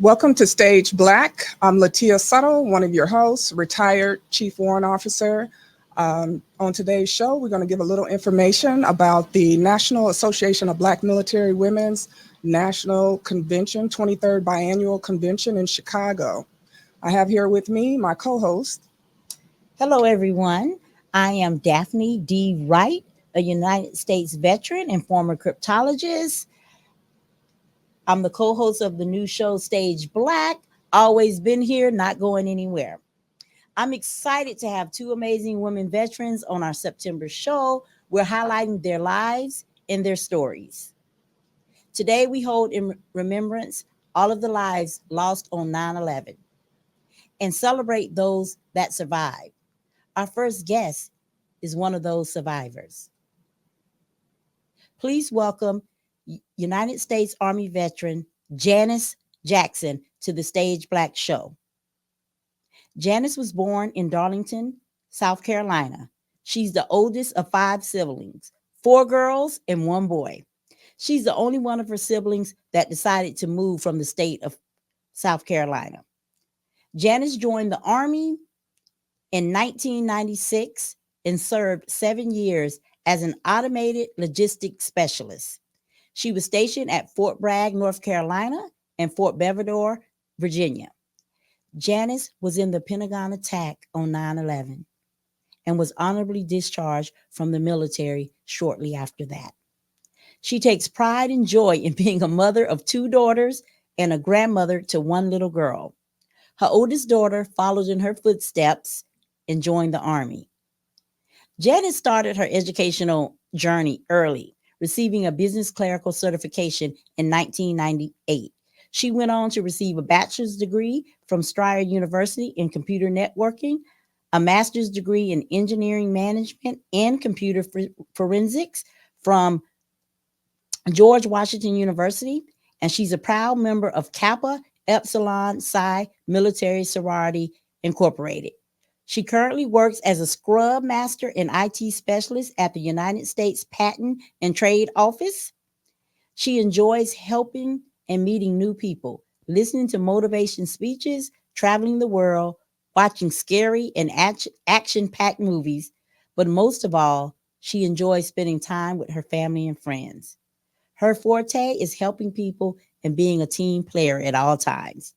Welcome to Stage Black. I'm Latia Suttle, one of your hosts, retired Chief Warrant Officer. On today's show, we're going to give a little information about the National Association of Black Military Women's National Convention, 23rd Biannual Convention in Chicago. I have here with me my co-host. Hello, everyone. I am Daphne D. Wright, a United States veteran and former cryptologist. I'm the co host of the new show Stage Black. Always been here, not going anywhere. I'm excited to have two amazing women veterans on our September show. We're highlighting their lives and their stories. Today, we hold in remembrance all of the lives lost on 9/11 and celebrate those that survived. Our first guest is one of those survivors. Please welcome United States Army veteran Janice Jackson to the Stage Black Show. Janice was born in Darlington, South Carolina. She's the oldest of five siblings, four girls and one boy. She's the only one of her siblings that decided to move from the state of South Carolina. Janice joined the Army in 1996 and served 7 years as an automated logistics specialist. She was stationed at Fort Bragg, North Carolina, and Fort Belvedere, Virginia. Janice was in the Pentagon attack on 9/11 and was honorably discharged from the military shortly after that. She takes pride and joy in being a mother of two daughters and a grandmother to one little girl. Her oldest daughter followed in her footsteps and joined the Army. Janice started her educational journey early, receiving a business clerical certification in 1998. She went on to receive a bachelor's degree from Strayer University in computer networking, a master's degree in engineering management and computer forensics from George Washington University, and she's a proud member of Kappa Epsilon Psi Military Sorority Incorporated. She currently works as a scrub master and IT specialist at the United States Patent and Trade Office. She enjoys helping and meeting new people, listening to motivation speeches, traveling the world, watching scary and action-packed movies, but most of all, she enjoys spending time with her family and friends. Her forte is helping people and being a team player at all times.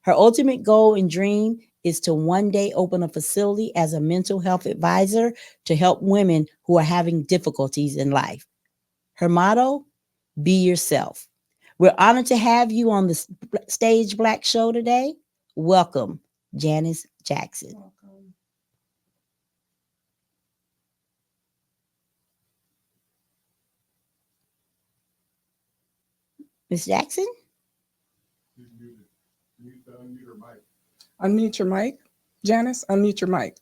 Her ultimate goal and dream is to one day open a facility as a mental health advisor to help women who are having difficulties in life. Her motto, be yourself. We're honored to have you on the Stage Black Show today. Welcome, Janice Jackson. Welcome. Miss Jackson? Unmute your mic. Janice, unmute your mic.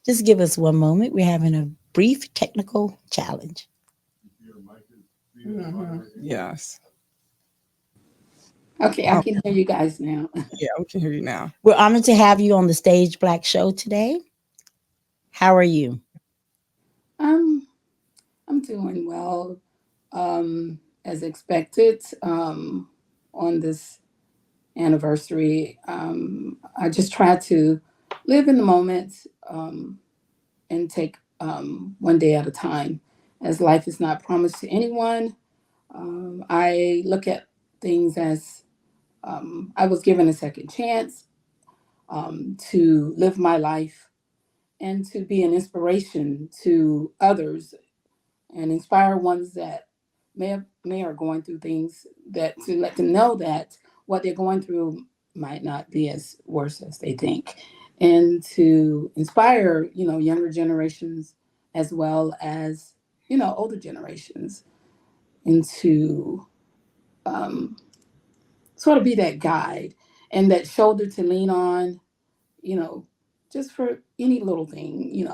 Just give us one moment. We're having a brief technical challenge. Yes. Okay, I Oh, can hear you guys now. yeah, we can hear you now. We're honored to have you on the Stage Black Show today. How are you? Um, I'm doing well, as expected, on this anniversary. I just try to live in the moment, and take one day at a time, as life is not promised to anyone. I look at things as I was given a second chance to live my life and to be an inspiration to others and inspire ones that may are going through things, that to let them know that what they're going through might not be as worse as they think, and to inspire younger generations as well as older generations, and to um, sort of be that guide and that shoulder to lean on, you know, just for any little thing.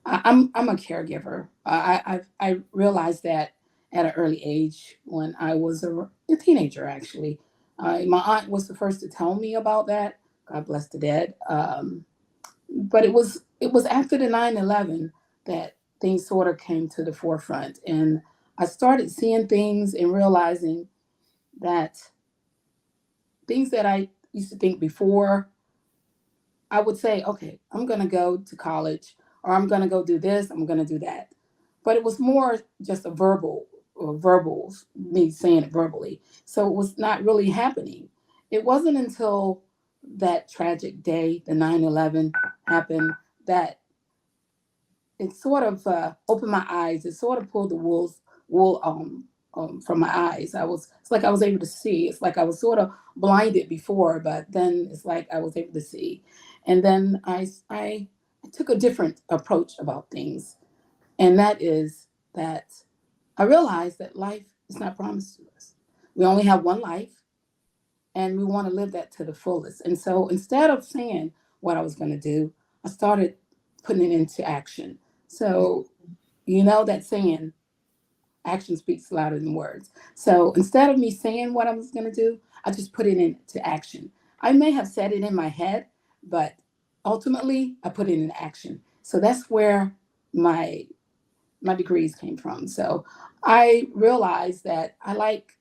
I'm a caregiver. I realized that at an early age when I was a teenager, actually. My aunt was the first to tell me about that. God bless the dead. But it was after the 9/11 that things sort of came to the forefront, and I started seeing things and realizing that things that I used to think before, I would say, okay, I'm going to go to college, or I'm going to go do this, I'm going to do that. But it was more just a verbal, or verbals, me saying it verbally. So it was not really happening. It wasn't until that tragic day, the 9/11 happened, that it sort of opened my eyes. It sort of pulled the wool from my eyes. It's like I was able to see. It's like I was sort of blinded before, but then it's like I was able to see. And then I took a different approach about things, and that is that I realized that life is not promised to us. We only have one life, and we want to live that to the fullest. And so instead of saying what I was going to do, I started putting it into action. So, that saying, action speaks louder than words. So instead of me saying what I was going to do, I just put it into action. I may have said it in my head, but ultimately I put it in action. So that's where my degrees came from. So I realized that I like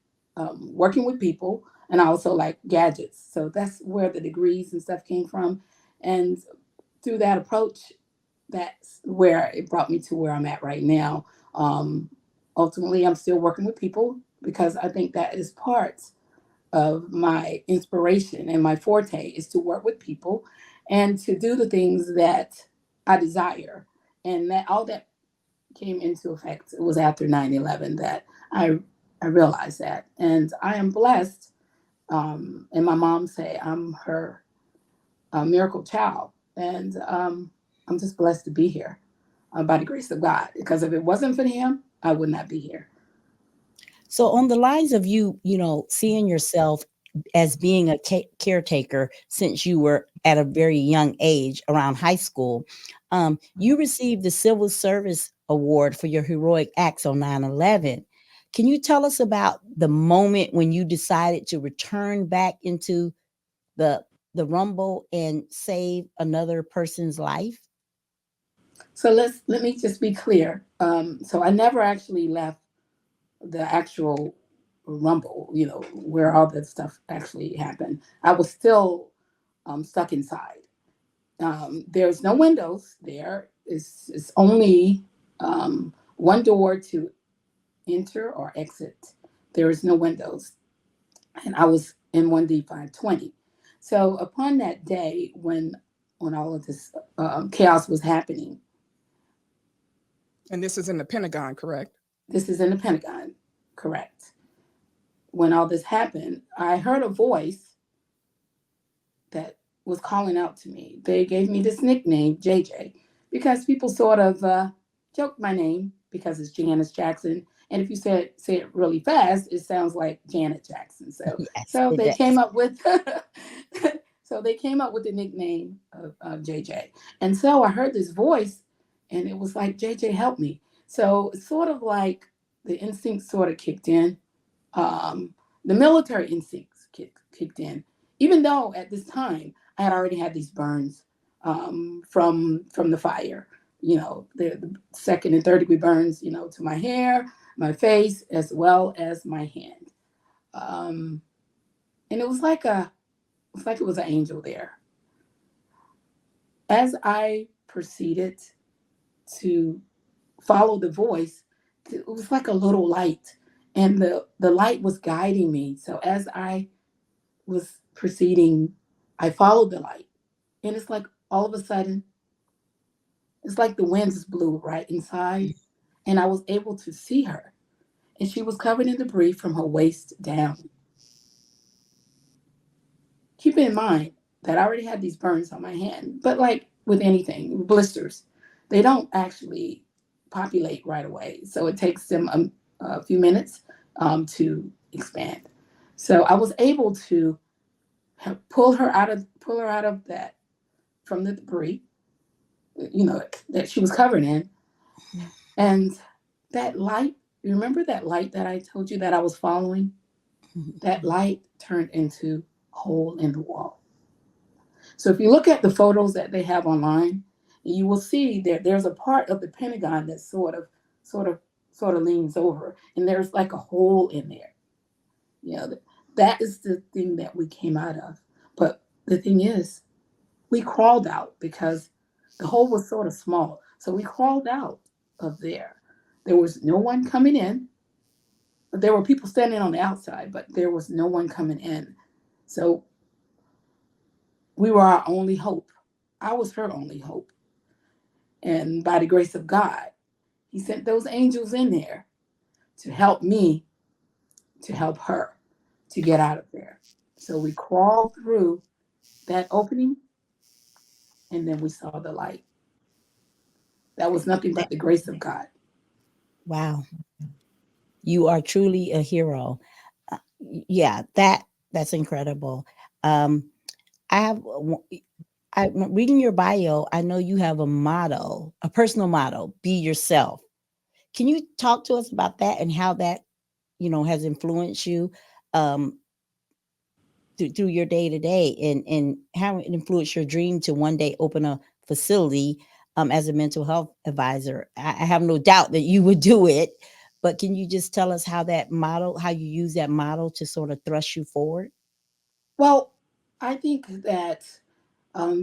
working with people, and I also like gadgets. So that's where the degrees and stuff came from. And through that approach, that's where it brought me to where I'm at right now. Um, Ultimately, I'm still working with people because I think that is part of my inspiration, and my forte is to work with people and to do the things that I desire. And that all that came into effect. It was after 9/11 that I realized that. And I am blessed. And my mom say I'm her miracle child. And I'm just blessed to be here by the grace of God. Because if it wasn't for him, I would not be here. So on the lines of you, seeing yourself as being a caretaker since you were at a very young age, around high school, you received the Civil Service Award for your heroic acts on 9/11. Can you tell us about the moment when you decided to return back into the rumble and save another person's life? So let me just be clear. So I never actually left the actual rumble, where all that stuff actually happened. I was still stuck inside. There's no windows there. It's only one door to enter or exit. There is no windows. And I was in 1D520. So upon that day when all of this chaos was happening, And this is in the Pentagon, correct? this is in the Pentagon, correct? When all this happened, I heard a voice that was calling out to me. They gave me this nickname, JJ, because people sort of joked my name because it's Janice Jackson. And if you say it really fast, it sounds like Janet Jackson. So Yes, so it they does. came up with the nickname of JJ. And so I heard this voice, and it was like, JJ, help me. So it's sort of like the instinct sort of kicked in. The military instincts kicked in, even though at this time I had already had these burns from the fire. The second and third degree burns, to my hair, my face, as well as my hand. Um, and it was an angel there. As I proceeded to follow the voice, it was like a little light, and the light was guiding me. So as I was proceeding, I followed the light, and it's like all of a sudden, it's like the winds blew right inside, and I was able to see her, and she was covered in debris from her waist down. Keep in mind that I already had these burns on my hand, but like with anything, blisters, they don't actually populate right away. So it takes them a few minutes to expand. So I was able to pull her out of that, from the debris, that she was covered in. And that light, you remember that light that I told you that I was following? that light turned into a hole in the wall. So if you look at the photos that they have online, you will see that there's a part of the Pentagon that sort of leans over, and there's like a hole in there. You know, that is the thing that we came out of. But the thing is, we crawled out because the hole was sort of small. So we crawled out of there. There was no one coming in. There were people standing on the outside, but there was no one coming in. So we were our only hope. I was her only hope. And by the grace of God, He sent those angels in there to help me, to help her to get out of there. So we crawled through that opening, and then we saw the light. That was nothing but the grace of God. Wow. You are truly a hero. Yeah, that's incredible. I have reading your bio, I know you have a motto, a personal motto, be yourself. Can you talk to us about that and how that, has influenced you through your day to day, and how it influenced your dream to one day open a facility as a mental health advisor? I have no doubt that you would do it, but can you just tell us how you use that model to sort of thrust you forward? Well, I think that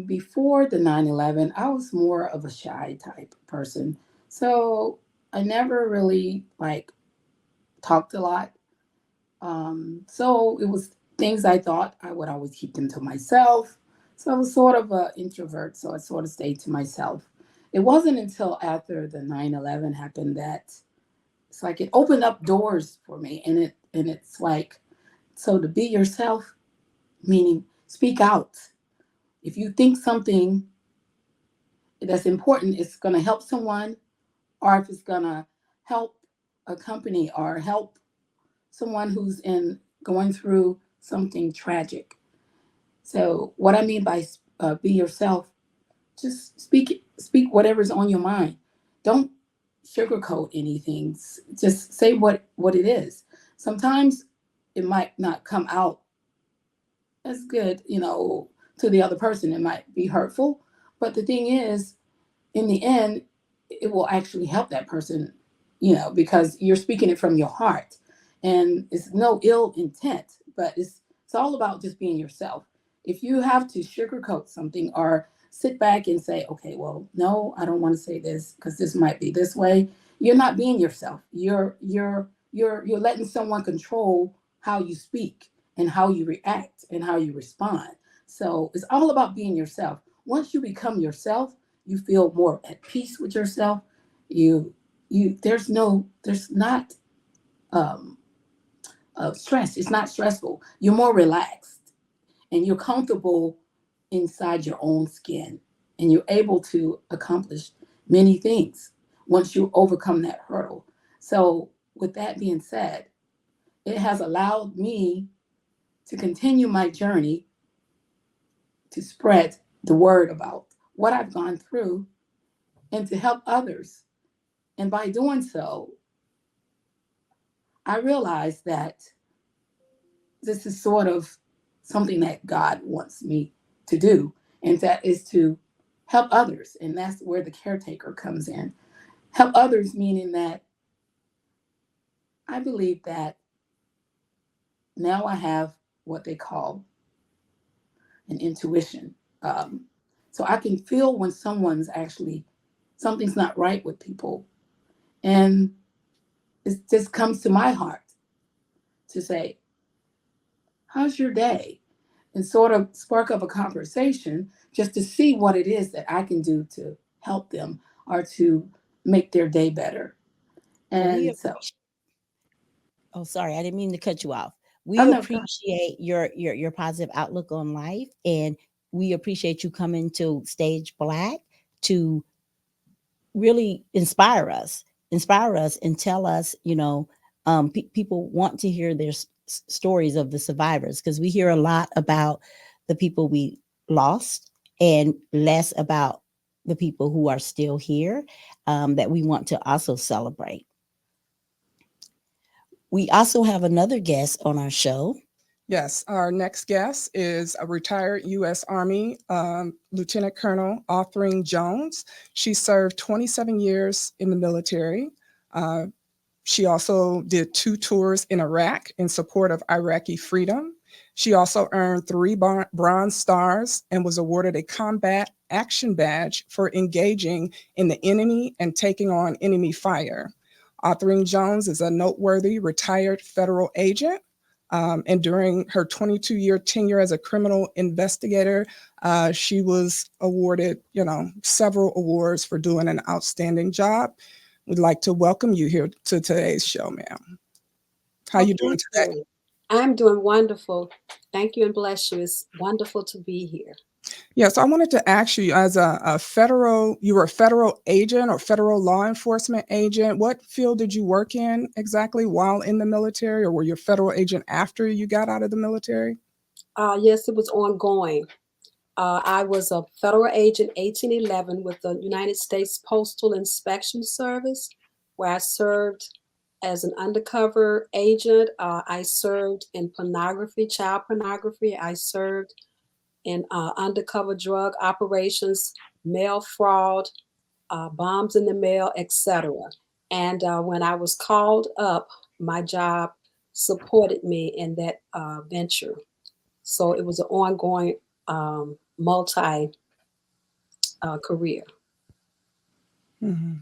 before the 9/11, I was more of a shy type person. So I never really like talked a lot. So it was things I thought I would always keep them to myself. So I was sort of an introvert. So I sort of stayed to myself. It wasn't until after the 9/11 happened that it's like it opened up doors for me. And it's like, so to be yourself, meaning speak out. If you think something that's important, it's going to help someone, or if it's going to help a company or help someone who's in going through something tragic. So what I mean by be yourself, just speak whatever's on your mind. Don't sugarcoat anything. Just say what it is. Sometimes it might not come out as good, to the other person. It might be hurtful, but the thing is, in the end, it will actually help that person, because you're speaking it from your heart, and it's no ill intent, but it's all about just being yourself. If you have to sugarcoat something or sit back and say, okay, well, no, I don't want to say this because this might be this way, you're not being yourself. You're letting someone control how you speak and how you react and how you respond. So it's all about being yourself. Once you become yourself, you feel more at peace with yourself. There's not um, stress. It's not stressful. You're more relaxed and you're comfortable inside your own skin, and you're able to accomplish many things once you overcome that hurdle. So with that being said, it has allowed me to continue my journey to spread the word about what I've gone through and to help others. And by doing so, I realized that this is sort of something that God wants me to do, and that is to help others. And that's where the caretaker comes in. Help others, meaning that I believe that now I have what they call an intuition. Um, so I can feel when something's not right with people. And it just comes to my heart to say, how's your day? And sort of spark up a conversation just to see what it is that I can do to help them or to make their day better. Well, And so, oh, sorry, I didn't mean to cut you off. oh We no, God. appreciate your positive outlook on life, and we appreciate you coming to Stage Black to really inspire us and tell us, people want to hear their stories of the survivors, because we hear a lot about the people we lost and less about the people who are still here, that we want to also celebrate. We also have another guest on our show. Yes, our next guest is a retired U.S. Army Lieutenant Colonel Authurine Jones. She served 27 years in the military. Uh, She also did 2 tours in Iraq in support of Iraqi freedom. She also earned 3 Bronze Stars and was awarded a Combat Action Badge for engaging in the enemy and taking on enemy fire. Authurine Jones is a noteworthy retired federal agent. And during her 22-year tenure as a criminal investigator, she was awarded, several awards for doing an outstanding job. We'd like to welcome you here to today's show, ma'am. How you doing Thank today? you. I'm doing wonderful. Thank you and bless you. It's wonderful to be here. Yes, I wanted to ask you, as you were a federal agent or federal law enforcement agent. What field did you work in exactly while in the military, or were you a federal agent after you got out of the military? Yes, it was ongoing. I was a federal agent 1811 with the United States Postal Inspection Service, where I served as an undercover agent. I served in pornography, child pornography. I served in undercover drug operations, mail fraud, bombs in the mail, etc. And when I was called up, my job supported me in that venture. So it was an ongoing multi career. Mm-hmm.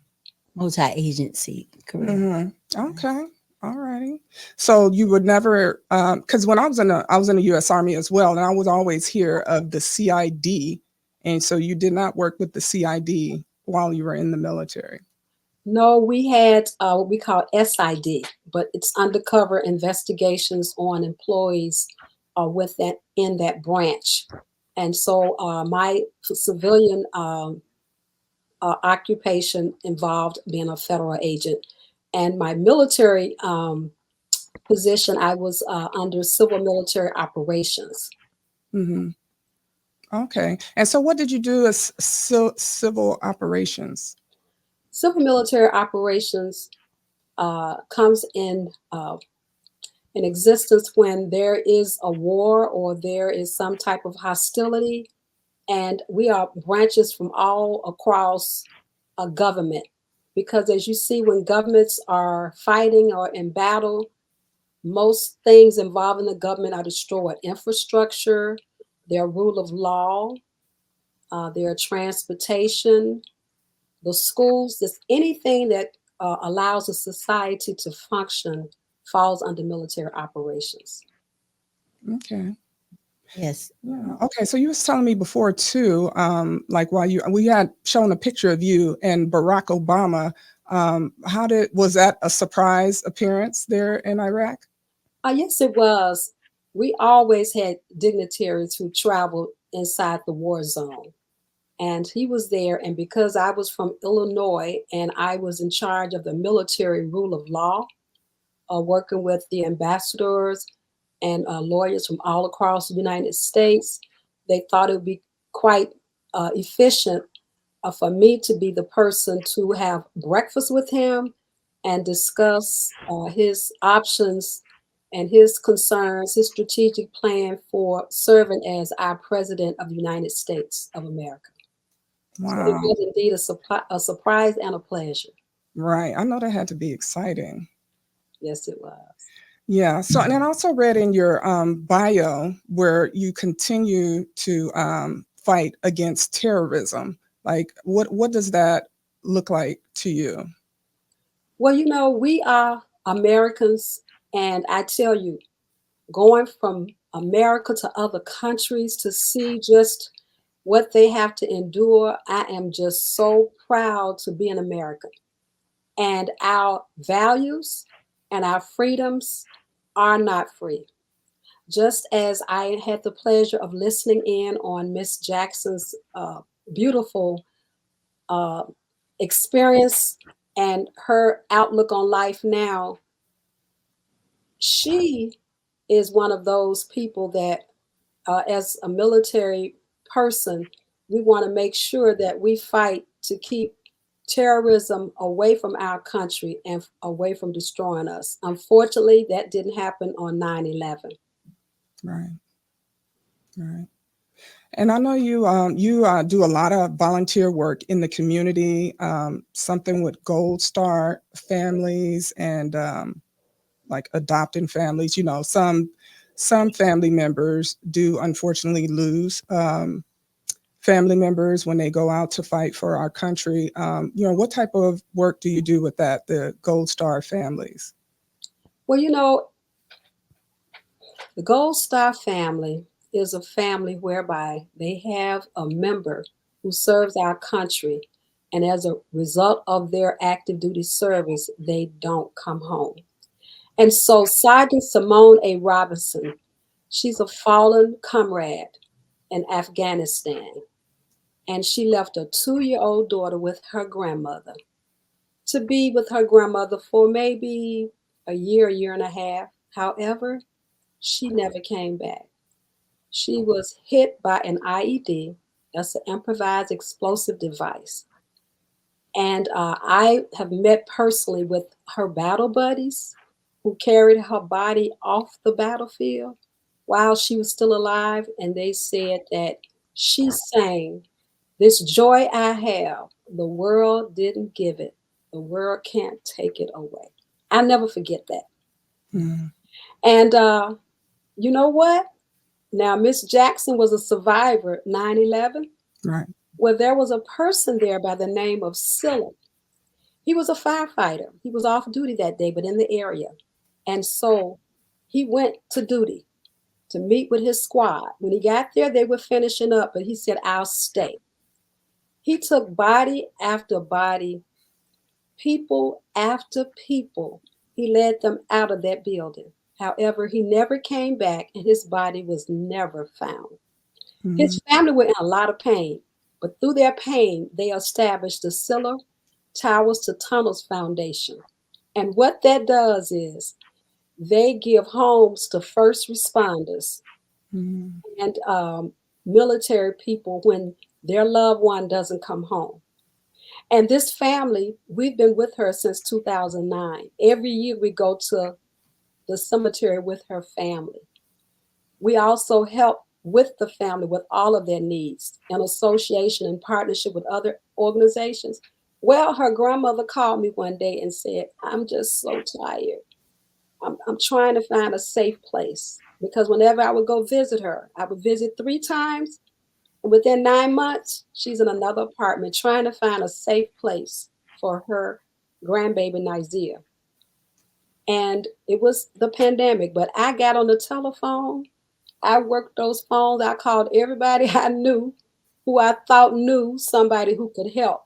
Multi-agency career. Mm-hmm. Okay. All righty. So you would never, because when I was in the U.S. Army as well, and I would always hear of the CID, and so you did not work with the CID while you were in the military. No, we had what we call SID, but it's undercover investigations on employees with that in that branch. And so my civilian occupation involved being a federal agent, and my military position, I was under civil military operations. Mm-hmm. Okay. And so what did you do as civil operations? Civil military operations comes in existence when there is a war or there is some type of hostility, and we are branches from all across a government. Because as you see, when governments are fighting or in battle, most things involving the government are destroyed: infrastructure, their rule of law, their transportation, the schools, just anything that allows a society to function falls under military operations. Okay. Yes. Yeah. Okay. So you was telling me before too, like while we had shown a picture of you and Barack Obama. Was that a surprise appearance there in Iraq? Yes, it was. We always had dignitaries who traveled inside the war zone. And he was there. And because I was from Illinois and I was in charge of the military rule of law, working with the ambassadors and lawyers from all across the United States, they thought it would be quite efficient for me to be the person to have breakfast with him and discuss his options and his concerns, his strategic plan for serving as our president of the United States of America. So it Wow. was indeed a surprise and a pleasure. Right. I know that had to be exciting. Yes, it was. Yeah. So, and then I also read in your bio where you continue to fight against terrorism. Like, what does that look like to you? Well, we are Americans, and I tell you, going from America to other countries to see just what they have to endure, I am just so proud to be an American. And our values and our freedoms are not free. Just as I had the pleasure of listening in on Miss Jackson's beautiful uh, experience and her outlook on life now, she is one of those people that, as a military person, we want to make sure that we fight terrorism away from our country and away from destroying us. Unfortunately, that didn't happen on 9/11. Right. Right. And I know you do a lot of volunteer work in the community, something with Gold Star families and like adopting families. You know, some family members do unfortunately lose family members when they go out to fight for our country. You know, what type of work do you do with that, the Gold Star families? Well, the Gold Star family is a family whereby they have a member who serves our country, and as a result of their active duty service, they don't come home. And so Sergeant Simone A. Robertson, she's a fallen comrade in Afghanistan, and she left a 2-year-old daughter with her grandmother to be with her grandmother for maybe a year and a half. However, she never came back. She was hit by an IED, that's an improvised explosive device. And I have met personally with her battle buddies who carried her body off the battlefield while she was still alive. And they said that she sang, "This joy I have, the world didn't give it. The world can't take it away." I'll never forget that. Mm, And you know what? Now, Miss Jackson was a survivor 9/11. right. Well, there was a person there by the name of Silla. He was a firefighter. He was off duty that day, but in the area. And so he went to duty to meet with his squad. When he got there, they were finishing up, but he said, "I'll stay." He took body after body, people after people. He led them out of that building. However, he never came back and his body was never found. Mm, His family were in a lot of pain, but through their pain, they established the Siller Towers to Tunnels Foundation. And what that does is they give homes to first responders mm, and military people when their loved one doesn't come home. And this family, we've been with her since 2009. Every year we go to the cemetery with her family. We also help with the family with all of their needs in association and partnership with other organizations. Well, her grandmother called me one day and said, "I'm just so tired. I'm trying to find a safe place." Because whenever I would go visit her, I would visit 3 times. And within 9 months, she's in another apartment trying to find a safe place for her grandbaby, Nizia. And it was the pandemic, but I got on the telephone. I worked those phones. I called everybody I knew who I thought knew somebody who could help.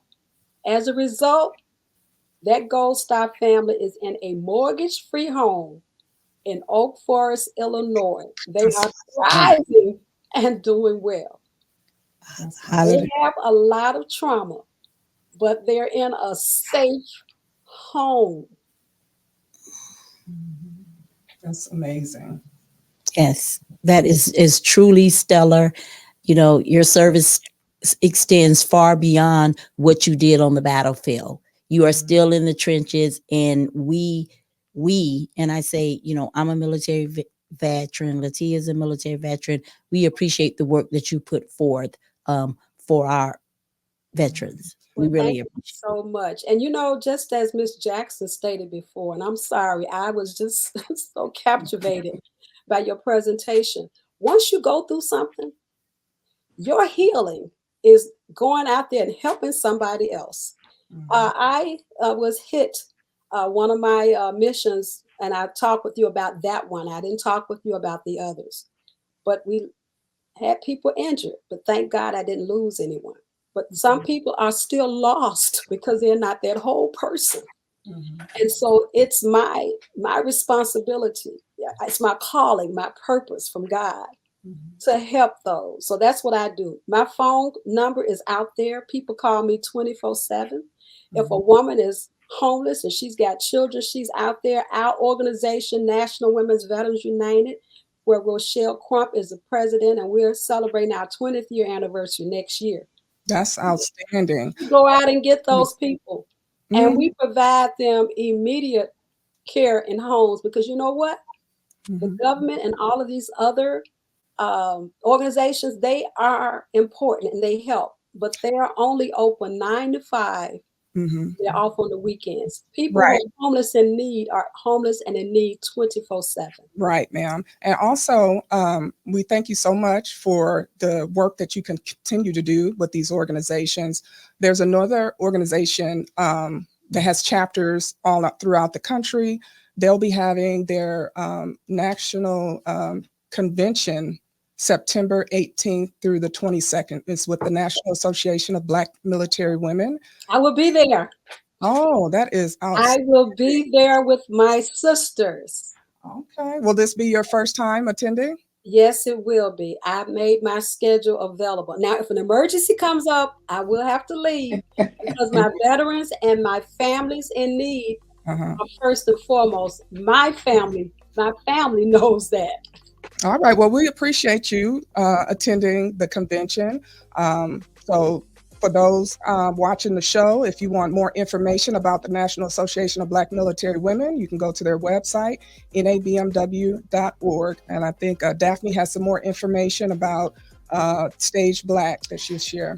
As a result, that Gold Star family is in a mortgage-free home in Oak Forest, Illinois. They that's are thriving and doing well. that's Hallelujah. They have a lot of trauma, but they're in a safe home. Mhm. That's amazing. Yes, that is truly stellar. You know, your service extends far beyond what you did on the battlefield. You are still in the trenches, and and I say, you know, I'm a military veteran. Latia is a military veteran. We appreciate the work that you put forth for our veterans. We Well, thank really you appreciate. so much. And just as Miss Jackson stated before, and I'm sorry, I was just so captivated by your presentation. Once you go through something, your healing is going out there and helping somebody else. Mhm. I was hit one of my missions, and I talked with you about that one. I didn't talk with you about the others, but we had people injured, but thank God I didn't lose anyone. But some people are still lost because they're not that whole person. Mhm. And so it's my responsibility. Yeah, it's my calling, my purpose from God Mhm. to help those. So that's what I do. My phone number is out there. People call me 24/7. If a Mhm. woman is homeless and she's got children, she's out there. Our organization, National Women's Veterans United, where Rochelle Crump is the president, and we're celebrating our 20th year anniversary next year. That's outstanding. We go out and get those people, and Mhm. we provide them immediate care in homes, because you know what? The Mhm. government and all of these other organizations, they are important and they help, but they are only open 9 to 5. Mhm. They're off on the weekends. People who Right. are homeless in need are homeless and in need 24/7. Right, ma'am. And also, we thank you so much for the work that you can continue to do with these organizations. There's another organization that has chapters all up throughout the country. They'll be having their national convention September 18th through the 22nd. It's with the National Association of Black Military Women. I will be there. Oh, that is I outstanding. will be there with my sisters. Okay. Will this be your first time attending? Yes, it will be. I've made my schedule available. Now, if an emergency comes up, I will have to leave, because my veterans and my families in need Uh-huh. are first and foremost. My family knows that. All right. Well, we appreciate you attending the convention. So, for those watching the show, if you want more information about the National Association of Black Military Women, you can go to their website, nabmw.org. And I think Daphne has some more information about Stage Black that she'll share.